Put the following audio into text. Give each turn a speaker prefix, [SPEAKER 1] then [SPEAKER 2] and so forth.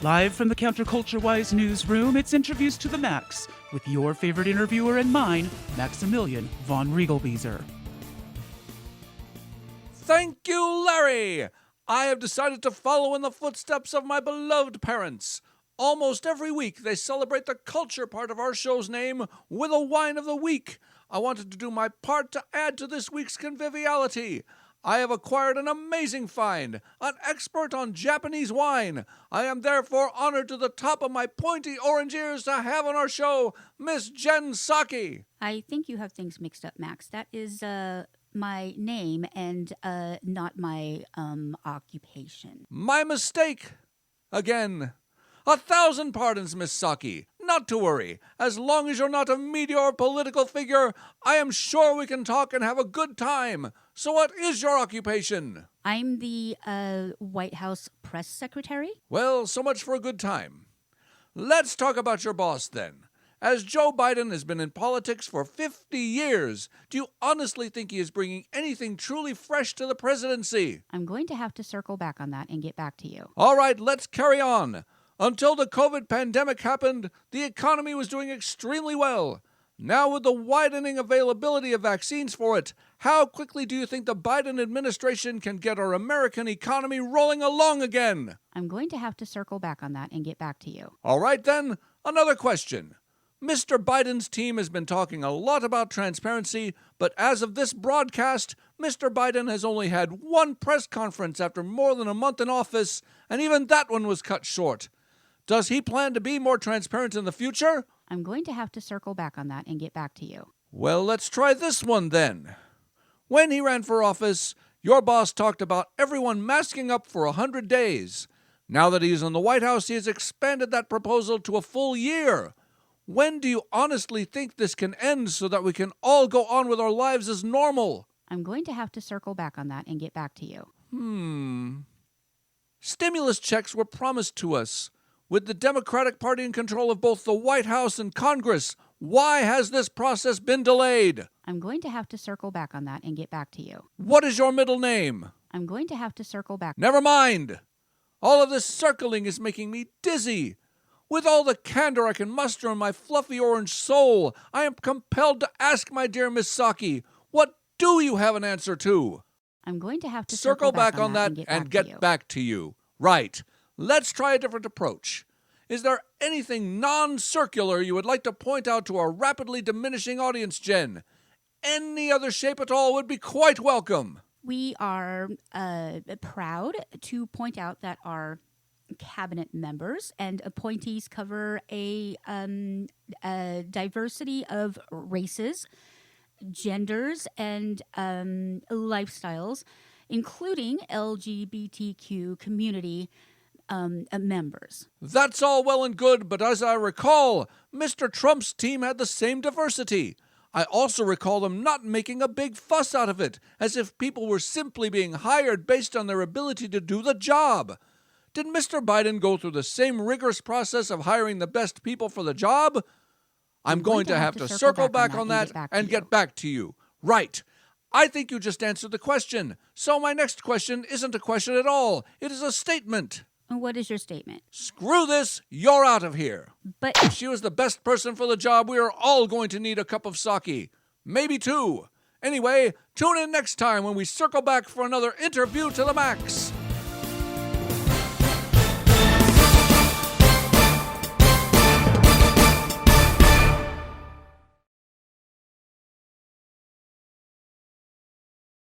[SPEAKER 1] Live from the Counterculture-Wise newsroom, it's Interviews to the Max, with your favorite interviewer and mine, Maximilian von Riegelbieser.
[SPEAKER 2] Thank you, Larry! I have decided to follow in the footsteps of my beloved parents. Almost every week, they celebrate the culture part of our show's name with a wine of the week. I wanted to do my part to add to this week's conviviality. I have acquired an amazing find, an expert on Japanese wine. I am therefore honored to the top of my pointy orange ears to have on our show Miss Jen Psaki.
[SPEAKER 3] I think you have things mixed up, Max. That is my name and not my occupation.
[SPEAKER 2] My mistake. Again. 1,000 pardons, Miss Psaki. Not to worry. As long as you're not a media or political figure, I am sure we can talk and have a good time. So what is your occupation?
[SPEAKER 3] I'm the White House press secretary.
[SPEAKER 2] Well, so much for a good time. Let's talk about your boss then. As Joe Biden has been in politics for 50 years, do you honestly think he is bringing anything truly fresh to the presidency?
[SPEAKER 3] I'm going to have to circle back on that and get back to you.
[SPEAKER 2] All right, let's carry on. Until the COVID pandemic happened, the economy was doing extremely well. Now with the widening availability of vaccines for it, how quickly do you think the Biden administration can get our American economy rolling along again?
[SPEAKER 3] I'm going to have to circle back on that and get back to you.
[SPEAKER 2] All right then, another question. Mr. Biden's team has been talking a lot about transparency, but as of this broadcast, Mr. Biden has only had one press conference after more than a month in office, and even that one was cut short. Does he plan to be more transparent in the future?
[SPEAKER 3] I'm going to have to circle back on that and get back to you.
[SPEAKER 2] Well, let's try this one then. When he ran for office, your boss talked about everyone masking up for 100 days. Now that he's in the White House, he has expanded that proposal to a full year. When do you honestly think this can end so that we can all go on with our lives as normal?
[SPEAKER 3] I'm going to have to circle back on that and get back to you.
[SPEAKER 2] Stimulus checks were promised to us. With the Democratic Party in control of both the White House and Congress, why has this process been delayed?
[SPEAKER 3] I'm going to have to circle back on that and get back to you.
[SPEAKER 2] What is your middle name?
[SPEAKER 3] I'm going to have to circle back.
[SPEAKER 2] Never mind. All of this circling is making me dizzy. With all the candor I can muster in my fluffy orange soul, I am compelled to ask my dear Miss Psaki, what do you have an answer to?
[SPEAKER 3] I'm going to have to
[SPEAKER 2] circle back on that and get back to you. Right. Let's try a different approach. Is there anything non-circular you would like to point out to our rapidly diminishing audience, Jen? Any other shape at all would be quite welcome.
[SPEAKER 3] We are proud to point out that our cabinet members and appointees cover a diversity of races, genders, and lifestyles, including LGBTQ community members.
[SPEAKER 2] That's all well and good, but as I recall, Mr. Trump's team had the same diversity. I also recall them not making a big fuss out of it, as if people were simply being hired based on their ability to do the job. Did Mr. Biden go through the same rigorous process of hiring the best people for the job? I'm going to have to circle back on that and get back to you. Right. I think you just answered the question. So my next question isn't a question at all. It is a statement.
[SPEAKER 3] What is your statement?
[SPEAKER 2] Screw this, you're out of here.
[SPEAKER 3] But
[SPEAKER 2] if she was the best person for the job, we are all going to need a cup of sake. Maybe two. Anyway, tune in next time when we circle back for another interview to the max.